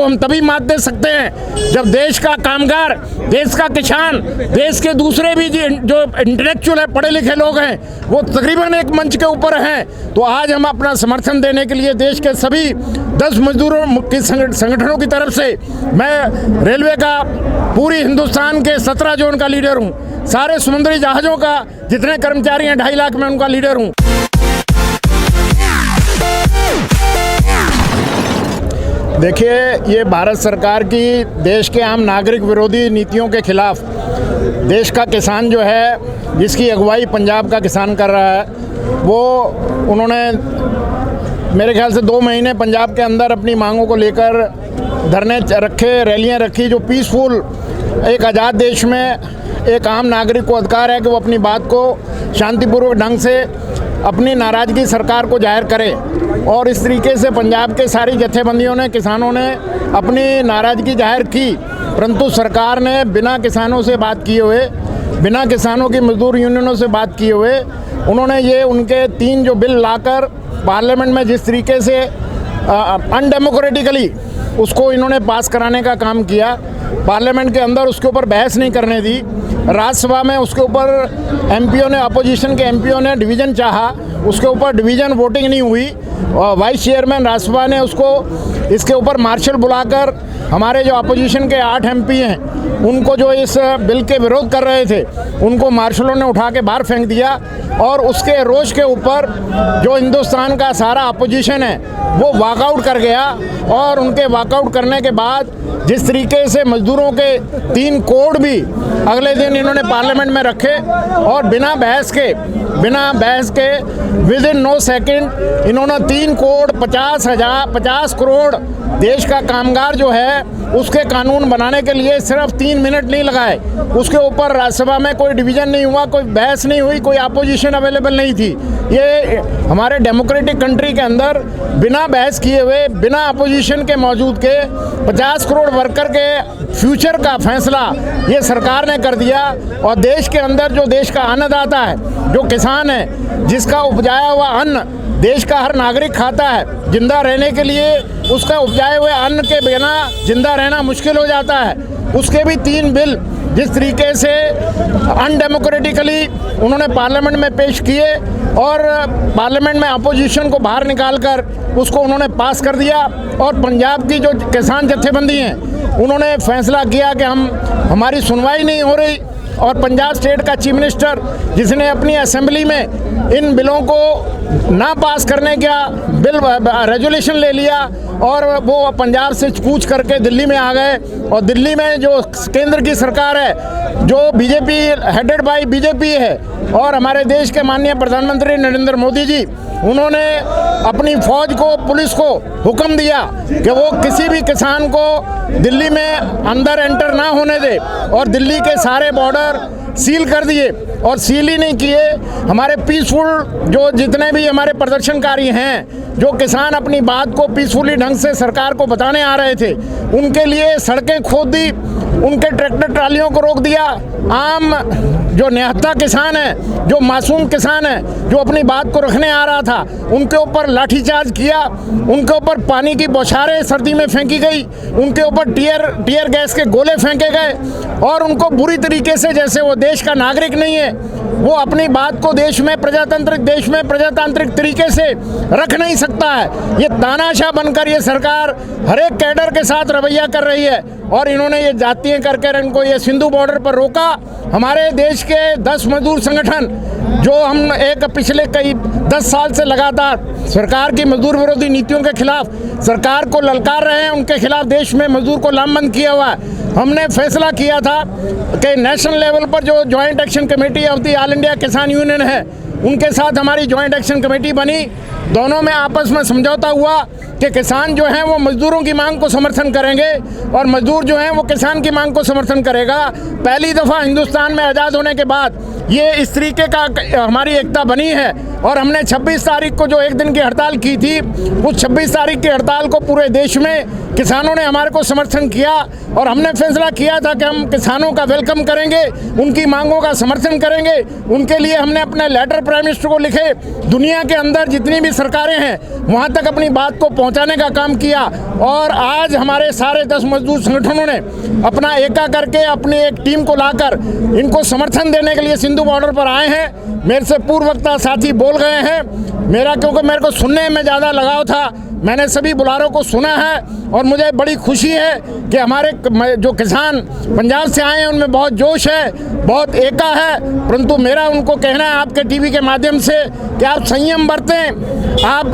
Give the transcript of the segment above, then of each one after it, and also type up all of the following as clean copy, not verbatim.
हम तभी मात दे सकते हैं जब देश का कामगार, देश का किसान, देश के दूसरे भी जो इंटेलेक्चुअल है, पढ़े लिखे लोग हैं, वो तकरीबन एक मंच के ऊपर हैं। तो आज हम अपना समर्थन देने के लिए देश के सभी 10 मजदूरों के संगठनों की तरफ से, मैं रेलवे का पूरी हिंदुस्तान के 17 जोन का लीडर हूँ, सारे समुद्री जहाज़ों का जितने कर्मचारी हैं 2.5 लाख में उनका लीडर हूँ। देखिए, ये भारत सरकार की देश के आम नागरिक विरोधी नीतियों के खिलाफ देश का किसान जो है, जिसकी अगुवाई पंजाब का किसान कर रहा है, वो उन्होंने मेरे ख्याल से 2 महीने पंजाब के अंदर अपनी मांगों को लेकर धरने रखे, रैलियां रखी, जो पीसफुल, एक आज़ाद देश में एक आम नागरिक को अधिकार है कि वो अपनी बात को शांतिपूर्वक ढंग से अपनी नाराज़गी सरकार को जाहिर करे। और इस तरीके से पंजाब के सारी जत्थेबंदियों ने, किसानों ने अपनी नाराज़गी जाहिर की, परंतु सरकार ने बिना किसानों से बात किए हुए, बिना किसानों की मजदूर यूनियनों से बात किए हुए, उन्होंने ये उनके 3 जो बिल लाकर पार्लियामेंट में जिस तरीके से अनडेमोक्रेटिकली उसको इन्होंने पास कराने का काम किया, पार्लियामेंट के अंदर उसके ऊपर बहस नहीं करने दी, राज्यसभा में उसके ऊपर एमपीओ ने, अपोजिशन के एमपीओ ने डिवीज़न चाहा, उसके ऊपर डिवीज़न वोटिंग नहीं हुई, और वाइस चेयरमैन राज्यसभा ने उसको इसके ऊपर मार्शल बुलाकर हमारे जो अपोजिशन के 8 एमपी हैं, उनको जो इस बिल के विरोध कर रहे थे, उनको मार्शलों ने उठा के बाहर फेंक दिया। और उसके रोष के ऊपर जो हिंदुस्तान का सारा अपोजिशन है वो वॉकआउट कर गया, और उनके वॉकआउट करने के बाद जिस तरीके से मजदूरों के 3 कोड भी अगले दिन इन्होंने पार्लियामेंट में रखे, और बिना बहस के विद इन नो सेकेंड इन्होंने 3 कोड 50 करोड़ देश का कामगार जो है उसके कानून बनाने के लिए सिर्फ 3 मिनट नहीं लगाए। उसके ऊपर राज्यसभा में कोई डिवीज़न नहीं हुआ, कोई बहस नहीं हुई, कोई अपोजिशन अवेलेबल नहीं थी। ये हमारे डेमोक्रेटिक कंट्री के अंदर बिना बहस किए हुए, बिना अपोजिशन के मौजूद के 50 करोड़ वर्कर के फ्यूचर का फैसला ये सरकार ने कर दिया। और देश के अंदर जो देश का अन्नदाता है, जो किसान है, जिसका उपजाया हुआ अन्न देश का हर नागरिक खाता है, जिंदा रहने के लिए उसका उपजाए हुए अन्न के बिना जिंदा रहना मुश्किल हो जाता है, उसके भी 3 बिल जिस तरीके से अनडेमोक्रेटिकली उन्होंने पार्लियामेंट में पेश किए, और पार्लियामेंट में अपोजिशन को बाहर निकालकर उसको उन्होंने पास कर दिया। और पंजाब की जो किसान जत्थेबंदी हैं, उन्होंने फैसला किया कि हमारी सुनवाई नहीं हो रही, और पंजाब स्टेट का चीफ मिनिस्टर, जिसने अपनी असेंबली में इन बिलों को ना पास करने का बिल रेजोल्यूशन ले लिया, और वो पंजाब से कूच करके दिल्ली में आ गए। और दिल्ली में जो केंद्र की सरकार है, जो बीजेपी हेडेड बाय बीजेपी है, और हमारे देश के माननीय प्रधानमंत्री नरेंद्र मोदी जी, उन्होंने अपनी फौज को, पुलिस को हुक्म दिया कि वो किसी भी किसान को दिल्ली में अंदर एंटर ना होने दे, और दिल्ली के सारे बॉर्डर सील कर दिए। और सील ही नहीं किए, हमारे पीसफुल जो जितने भी हमारे प्रदर्शनकारी हैं, जो किसान अपनी बात को पीसफुली ढंग से सरकार को बताने आ रहे थे, उनके लिए सड़कें खोद दी, उनके ट्रैक्टर ट्रालियों को रोक दिया। आम जो निहत्था किसान है, जो मासूम किसान है, जो अपनी बात को रखने आ रहा था, उनके ऊपर लाठीचार्ज किया, उनके ऊपर पानी की बौछारें सर्दी में फेंकी गई, उनके ऊपर टीयर गैस के गोले फेंके गए, और उनको बुरी तरीके से, जैसे वो देश का नागरिक नहीं है, वो अपनी बात को देश में प्रजातांत्रिक तरीके से रख नहीं सकता है। ये तानाशाह बनकर ये सरकार हर एक कैडर के साथ रवैया कर रही है, और इन्होंने ये जातीय करके इनको ये सिंधु बॉर्डर पर रोका। हमारे देश के 10 मजदूर संगठन, जो हम पिछले कई 10 साल से लगातार सरकार की मजदूर विरोधी नीतियों के खिलाफ सरकार को ललकार रहे हैं, उनके खिलाफ देश में मजदूर को लामबंद किया हुआ है। हमने फैसला किया था कि नेशनल लेवल पर जो joint action committee of the all India किसान यूनियन है, उनके साथ हमारी जॉइंट एक्शन कमेटी बनी। दोनों में आपस में समझौता हुआ कि किसान जो हैं वो मजदूरों की मांग को समर्थन करेंगे, और मजदूर जो हैं वो किसान की मांग को समर्थन करेगा। पहली दफ़ा हिंदुस्तान में आज़ाद होने के बाद ये इस तरीके का हमारी एकता बनी है। और हमने 26 तारीख को जो एक दिन की हड़ताल की थी, उस 26 तारीख की हड़ताल को पूरे देश में किसानों ने हमारे को समर्थन किया और हमने फैसला किया था कि हम किसानों का वेलकम करेंगे, उनकी मांगों का समर्थन करेंगे। उनके लिए हमने अपने लेटर प्राइम मिनिस्टर को लिखे, दुनिया के अंदर जितनी भी सरकारें हैं वहाँ तक अपनी बात को पहुँचाने का काम किया। और आज हमारे सारे 10 मजदूर संगठनों ने अपना एका करके अपनी एक टीम को लाकर इनको समर्थन देने के लिए सिंधु बॉर्डर पर आए हैं। मेरे से पूर्व वक्ता साथी बोल गए हैं, क्योंकि मेरे को सुनने में ज़्यादा लगाव था, मैंने सभी बुलारों को सुना है और मुझे बड़ी खुशी है कि हमारे जो किसान पंजाब से आए हैं उनमें बहुत जोश है, बहुत एका है। परंतु मेरा उनको कहना है आपके टीवी के माध्यम से कि आप संयम बरतें, आप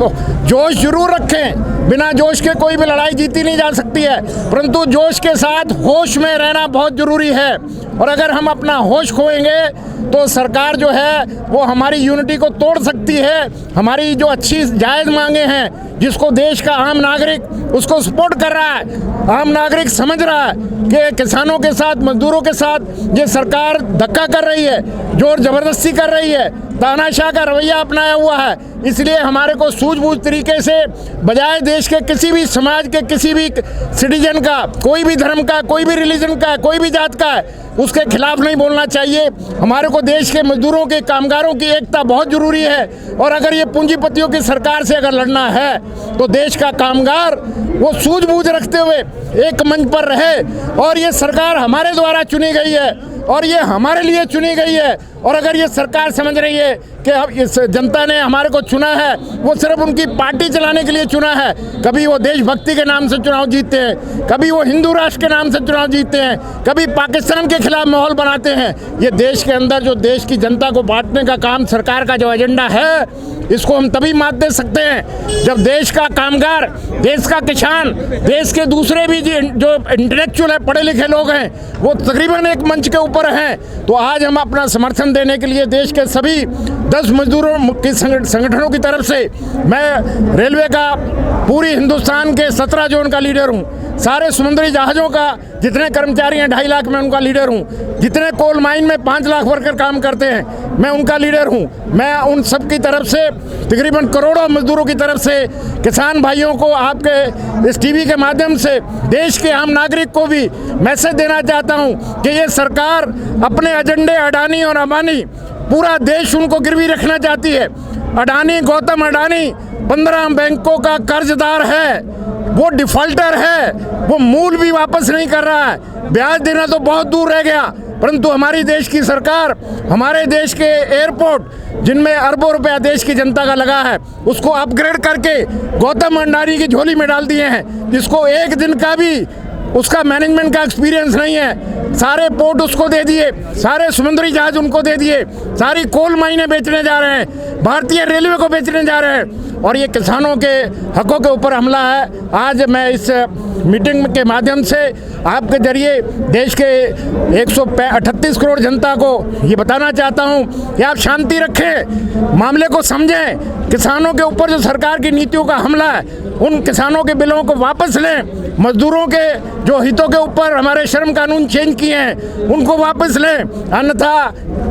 जोश जरूर रखें। बिना जोश के कोई भी लड़ाई जीती नहीं जा सकती है, परंतु जोश के साथ होश में रहना बहुत ज़रूरी है। और अगर हम अपना होश खोएंगे तो सरकार जो है वो हमारी यूनिटी को तोड़ सकती है। हमारी जो अच्छी जायज़ मांगे हैं, जिसको देश का आम नागरिक उसको सपोर्ट कर रहा है, आम नागरिक समझ रहा है कि किसानों के साथ, मजदूरों के साथ ये सरकार धक्का कर रही है, जोर ज़बरदस्ती कर रही है, तानाशाह का रवैया अपनाया हुआ है। इसलिए हमारे को सूझबूझ तरीके से, बजाय देश के किसी भी समाज के किसी भी सिटीजन का, कोई भी धर्म का, कोई भी रिलीजन का, कोई भी जात का है, उसके खिलाफ नहीं बोलना चाहिए। हमारे को देश के मजदूरों के, कामगारों की एकता बहुत ज़रूरी है। और अगर ये पूंजीपतियों की सरकार से अगर लड़ना है तो देश का कामगार वो सूझबूझ रखते हुए एक मंच पर रहे। और ये सरकार हमारे द्वारा चुनी गई है और ये हमारे लिए चुनी गई है। और अगर ये सरकार समझ रही है कि अब इस जनता ने हमारे को चुना है, वो सिर्फ उनकी पार्टी चलाने के लिए चुना है, कभी वो देशभक्ति के नाम से चुनाव जीतते हैं, कभी वो हिंदू राष्ट्र के नाम से चुनाव जीतते हैं, कभी पाकिस्तान के खिलाफ माहौल बनाते हैं। ये देश के अंदर जो देश की जनता को बांटने का काम सरकार का जो एजेंडा है, इसको हम तभी मात दे सकते हैं जब देश का कामगार, देश का किसान, देश के दूसरे भी जो इंटेलेक्चुअल है, पढ़े लिखे लोग हैं, वो तकरीबन एक मंच के ऊपर हैं। तो आज हम अपना समर्थन देने के लिए देश के सभी 10 मजदूरों के संगठनों की तरफ से, मैं रेलवे का पूरी हिंदुस्तान के 17 जोन का लीडर हूँ, सारे समुद्री जहाज़ों का जितने कर्मचारी हैं 2.5 लाख, मैं उनका लीडर हूँ। जितने कोल माइन में 5 लाख वर्कर काम करते हैं, मैं उनका लीडर हूँ। मैं उन सब की तरफ से, तकरीबन करोड़ों मजदूरों की तरफ से, किसान भाइयों को आपके इस टीवी के माध्यम से, देश के आम नागरिक को भी मैसेज देना चाहता हूँ कि ये सरकार अपने एजेंडे, अडानी और अंबानी, पूरा देश उनको गिरवी रखना चाहती है। अडानी, गौतम अडानी 15 बैंकों का कर्जदार है, वो डिफॉल्टर है, वो मूल भी वापस नहीं कर रहा है, ब्याज देना तो बहुत दूर रह गया। परंतु हमारी देश की सरकार, हमारे देश के एयरपोर्ट जिनमें अरबों रुपया देश की जनता का लगा है, उसको अपग्रेड करके गौतम अडानी की झोली में डाल दिए हैं, जिसको एक दिन का भी उसका मैनेजमेंट का एक्सपीरियंस नहीं है। सारे पोर्ट उसको दे दिए, सारे समुद्री जहाज उनको दे दिए, सारी कोल माइनें बेचने जा रहे हैं, भारतीय रेलवे को बेचने जा रहे हैं। और ये किसानों के हकों के ऊपर हमला है। आज मैं इस मीटिंग के माध्यम से आपके जरिए देश के 138 करोड़ जनता को ये बताना चाहता हूँ कि आप शांति रखें, मामले को समझें। किसानों के ऊपर जो सरकार की नीतियों का हमला है, उन किसानों के बिलों को वापस लें। मजदूरों के जो हितों के ऊपर हमारे श्रम कानून चेंज किए हैं, उनको वापस लें। अन्यथा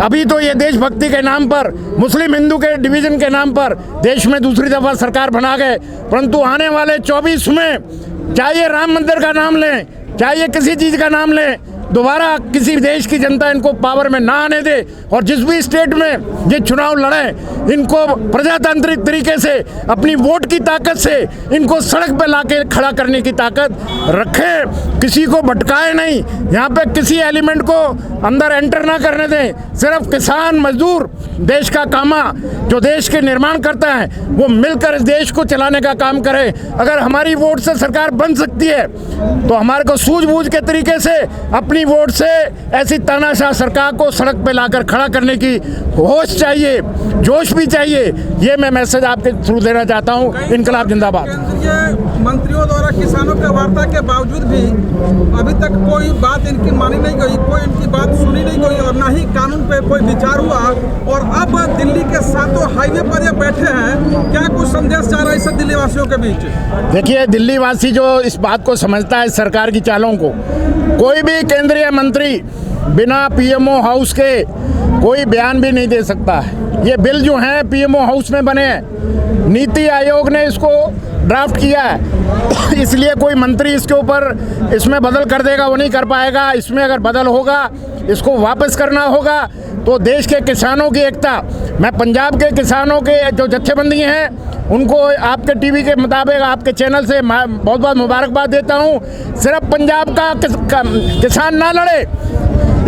अभी तो ये देशभक्ति के नाम पर, मुस्लिम हिंदू के डिवीज़न के नाम पर देश में दूसरी दफ़ा सरकार बना गए, परंतु आने वाले 24 में चाहे राम मंदिर का नाम लें, चाहे किसी चीज़ का नाम लें, दोबारा किसी देश की जनता इनको पावर में ना आने दे। और जिस भी स्टेट में ये चुनाव लड़ें, इनको प्रजातांत्रिक तरीके से अपनी वोट की ताकत से इनको सड़क पे लाके खड़ा करने की ताकत रखें, किसी को भटकाए नहीं, यहाँ पे किसी एलिमेंट को अंदर एंटर ना करने दें। सिर्फ किसान, मजदूर, देश का कामा जो देश के निर्माण करता है, वो मिलकर इस देश को चलाने का काम करे। अगर हमारी वोट से सरकार बन सकती है तो हमारे को सूझबूझ के तरीके से अपनी वोट से ऐसी तानाशाह सरकार को सड़क पे लाकर खड़ा करने की होश चाहिए, जोश भी चाहिए। ये मैं मैसेज आपके थ्रू देना चाहता हूँ। इनकलाब जिंदाबाद। केंद्रीय मंत्रियों द्वारा किसानों के वार्ता के बावजूद भी अभी तक कोई बात इनकी मानी नहीं गई, कोई इनकी बात सुनी नहीं गई और ना ही कानून पे कोई विचार हुआ। और अब दिल्ली के सातों हाईवे पर ये बैठे हैं, क्या कुछ संदेश जा रहा है इस दिल्ली वासियों के बीच? देखिए, दिल्ली वासी जो इस बात को समझता है, सरकार की चालों को, कोई भी केंद्रीय मंत्री बिना पीएमओ हाउस के कोई बयान भी नहीं दे सकता है। ये बिल जो हैं पीएमओ हाउस में बने हैं, नीति आयोग ने इसको ड्राफ्ट किया है, इसलिए कोई मंत्री इसके ऊपर इसमें बदल कर देगा वो नहीं कर पाएगा। इसमें अगर बदल होगा, इसको वापस करना होगा तो देश के किसानों की एकता, मैं पंजाब के किसानों के जो जत्थेबंदी हैं उनको आपके टीवी के मुताबिक आपके चैनल से बहुत बहुत मुबारकबाद देता हूँ। सिर्फ पंजाब का किसान ना लड़े,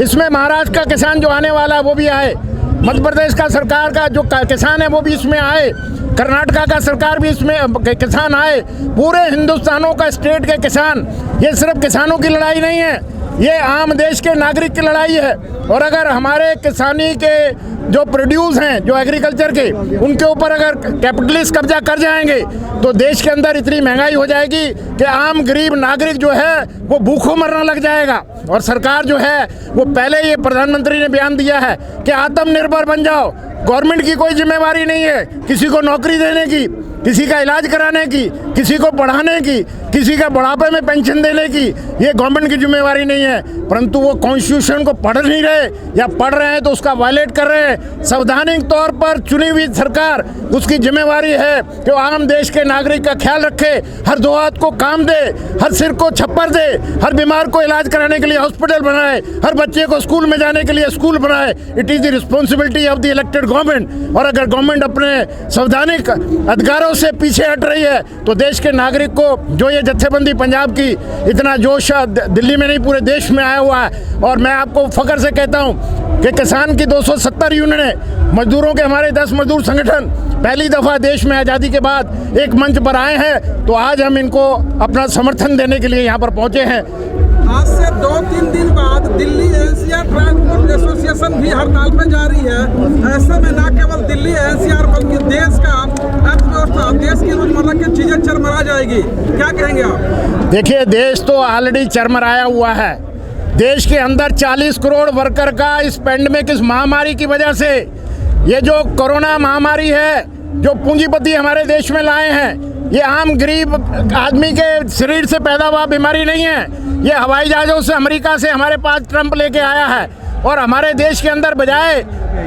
इसमें महाराष्ट्र का किसान जो आने वाला है वो भी आए, मध्य प्रदेश का सरकार का जो किसान है वो भी इसमें आए, कर्नाटका का सरकार भी इसमें किसान आए, पूरे हिंदुस्तानों का स्टेट के किसान। ये सिर्फ किसानों की लड़ाई नहीं है, ये आम देश के नागरिक की लड़ाई है। और अगर हमारे किसानी के जो प्रोड्यूस हैं, जो एग्रीकल्चर के, उनके ऊपर अगर कैपिटलिस्ट कब्जा कर जाएंगे तो देश के अंदर इतनी महंगाई हो जाएगी कि आम गरीब नागरिक जो है वो भूखों मरने लग जाएगा। और सरकार जो है वो पहले ये प्रधानमंत्री ने बयान दिया है कि आत्मनिर्भर बन जाओ। गवर्नमेंट की कोई जिम्मेवारी नहीं है किसी को नौकरी देने की, किसी का इलाज कराने की, किसी को पढ़ाने की, किसी का बुढ़ापे में पेंशन देने की, ये गवर्नमेंट की जिम्मेवारी नहीं है। परंतु वो कॉन्स्टिट्यूशन को पढ़ नहीं रहे या पढ़ रहे हैं तो उसका वायलेट कर रहे हैं। संवैधानिक तौर पर चुनी हुई सरकार, उसकी जिम्मेवारी है कि वो आम देश के नागरिक का ख्याल रखे, हर दो हाथ को काम दे, हर सिर को छप्पर दे, हर बीमार को इलाज कराने के लिए हॉस्पिटल बनाए, हर बच्चे को स्कूल में जाने के लिए स्कूल बनाए। It is the responsibility of the elected government. और अगर गवर्नमेंट अपने संवैधानिक अधिकारों से पीछे हट रही है तो देश के नागरिक को, जो ये जत्थेबंदी पंजाब की इतना जोश दिल्ली में नहीं पूरे देश में आया हुआ है, और मैं आपको फख्र से कहता हूँ कि किसान की 270 यूनियनें, मजदूरों के हमारे 10 मजदूर संगठन पहली दफ़ा देश में आज़ादी के बाद एक मंच पर आए हैं। तो आज हम इनको अपना समर्थन देने के लिए यहाँ पर पहुँचे हैं। आज से 2-3 दिन बाद दिल्ली एनसीआर ट्रांसपोर्ट एसोसिएशन भी हड़ताल पे जारी है। ऐसे में न केवल दिल्ली एनसीआर बल्कि देश का अर्थव्यवस्था, देश की रोजमर्रा की चीजें चरमरा जाएगी। क्या कहेंगे आप? देखिए, देश तो ऑलरेडी चरमराया हुआ है। देश के अंदर 40 करोड़ वर्कर का इस पेंडेमिक, इस महामारी की वजह से, ये जो कोरोना महामारी है जो पूंजीपति हमारे देश में लाए हैं, ये आम गरीब आदमी के शरीर से पैदा हुआ बीमारी नहीं है। ये हवाई जहाज़ों से अमेरिका से हमारे पास ट्रंप लेके आया है। और हमारे देश के अंदर बजाय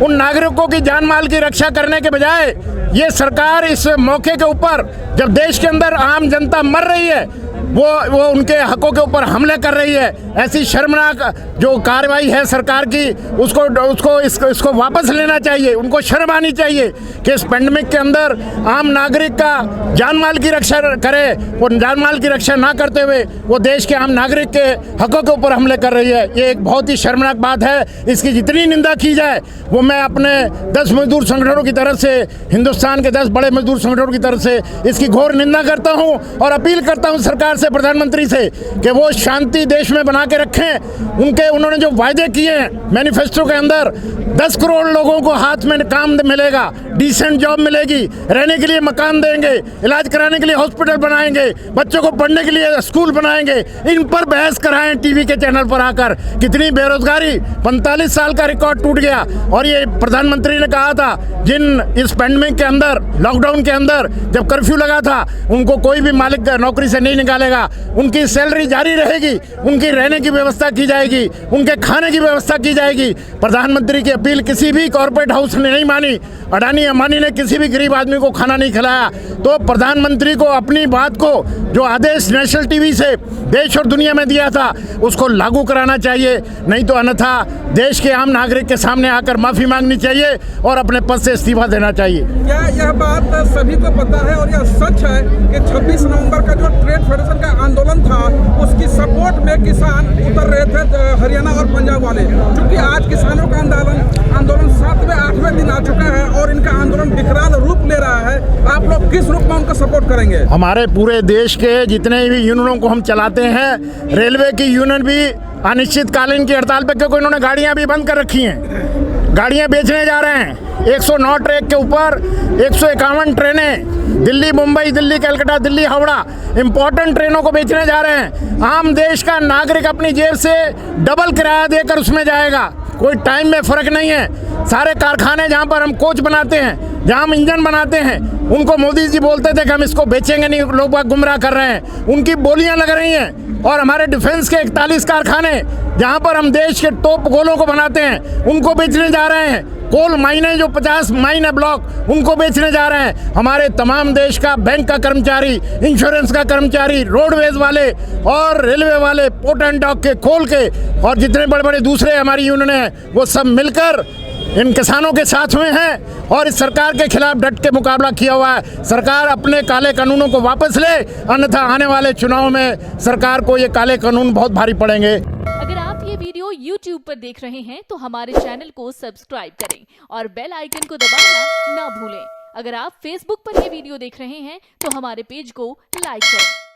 उन नागरिकों की जान माल की रक्षा करने के बजाय ये सरकार इस मौके के ऊपर, जब देश के अंदर आम जनता मर रही है, वो उनके हकों के ऊपर हमले कर रही है। ऐसी शर्मनाक जो कार्रवाई है सरकार की, इसको वापस लेना चाहिए। उनको शर्म आनी चाहिए कि इस पेंडेमिक के अंदर आम नागरिक का जान माल की रक्षा करे, वो जान माल की रक्षा ना करते हुए वो देश के आम नागरिक के हकों के ऊपर हमले कर रही है। ये एक बहुत ही शर्मनाक बात है। इसकी जितनी निंदा की जाए वो मैं अपने 10 मजदूर संगठनों की तरफ से, हिंदुस्तान के 10 बड़े मजदूर संगठनों की तरफ से इसकी घोर निंदा करता हूँ और अपील करता हूँ सरकार से, प्रधानमंत्री से, कि वो शांति देश में बना के रखें। उन्होंने जो वायदे किए हैं मैनिफेस्टो के अंदर, 10 करोड़ लोगों को हाथ में काम मिलेगा, डिसेंट जॉब मिलेगी, रहने के लिए मकान देंगे, इलाज कराने के लिए हॉस्पिटल बनाएंगे, बच्चों को पढ़ने के लिए स्कूल बनाएंगे। इन पर बहस कराएं टीवी के चैनल पर आकर। कितनी बेरोजगारी, 45 साल का रिकॉर्ड टूट गया। और ये प्रधानमंत्री ने कहा था, जिन इस पेंडेमिक के अंदर, लॉकडाउन के अंदर जब कर्फ्यू लगा था, उनको कोई भी मालिक नौकरी से नहीं निकालेगा, उनकी सैलरी जारी रहेगी, उनकी रहने की व्यवस्था की जाएगी, उनके खाने की व्यवस्था की जाएगी। प्रधानमंत्री की अपील किसी भी कॉर्पोरेट हाउस ने नहीं मानी। अडानी अंबानी ने किसी भी गरीब आदमी को खाना नहीं खिलाया। तो प्रधानमंत्री को अपनी बात को, जो आदेश नेशनल टीवी से देश और दुनिया में दिया था, उसको लागू कराना चाहिए। नहीं तो अन्यथा देश के आम नागरिक के सामने आकर माफ़ी मांगनी चाहिए और अपने पद से इस्तीफा देना चाहिए। क्या यह बात सभी को पता है और यह सच है कि 26 नवंबर का जो ट्रेड फेडरेशन का आंदोलन था, उसकी सपोर्ट में किसान उतर रहे थे, हरियाणा और पंजाब वाले? क्योंकि आज किसानों का आंदोलन 7वें-8वें दिन आ चुका है और इनका आंदोलन विकराल रूप ले रहा है। आप लोग किस रूप में उनको सपोर्ट करेंगे? हमारे पूरे देश के जितने भी यूनियनों को हम चलाते हैं, रेलवे की यूनियन भी अनिश्चितकालीन की हड़ताल पे, क्योंकि उन्होंने गाड़ियां भी बंद कर रखी हैं, गाड़ियां बेचने जा रहे हैं। 109 ट्रैक के ऊपर 151 ट्रेनें दिल्ली मुंबई, दिल्ली कलकत्ता, दिल्ली हावड़ा, इंपॉर्टेंट ट्रेनों को बेचने जा रहे हैं। आम देश का नागरिक अपनी जेब से डबल किराया देकर उसमें जाएगा। कोई टाइम में फ़र्क नहीं है। सारे कारखाने जहाँ पर हम कोच बनाते हैं, जहाँ हम इंजन बनाते हैं, उनको मोदी जी बोलते थे कि हम इसको बेचेंगे नहीं, लोग गुमराह कर रहे हैं। उनकी बोलियां लग रही हैं। और हमारे डिफेंस के 41 कारखाने जहां पर हम देश के टॉप कोलों को बनाते हैं उनको बेचने जा रहे हैं। कोल माइने जो 50 माइने ब्लॉक उनको बेचने जा रहे हैं। हमारे तमाम देश का बैंक का कर्मचारी, इंश्योरेंस का कर्मचारी, रोडवेज वाले और रेलवे वाले, पोर्ट एंड डॉक के, कोल के और जितने बड़े बड़े दूसरे हमारी यूनियन हैं वो सब मिलकर इन किसानों के साथ में हैं और इस सरकार के खिलाफ डट के मुकाबला किया हुआ है। सरकार अपने काले कानूनों को वापस ले, अन्यथा आने वाले चुनाव में सरकार को ये काले कानून बहुत भारी पड़ेंगे। अगर आप ये वीडियो YouTube पर देख रहे हैं तो हमारे चैनल को सब्सक्राइब करें और बेल आइकन को दबाना ना भूलें। अगर आप Facebook पर ये वीडियो देख रहे हैं तो हमारे पेज को लाइक करें।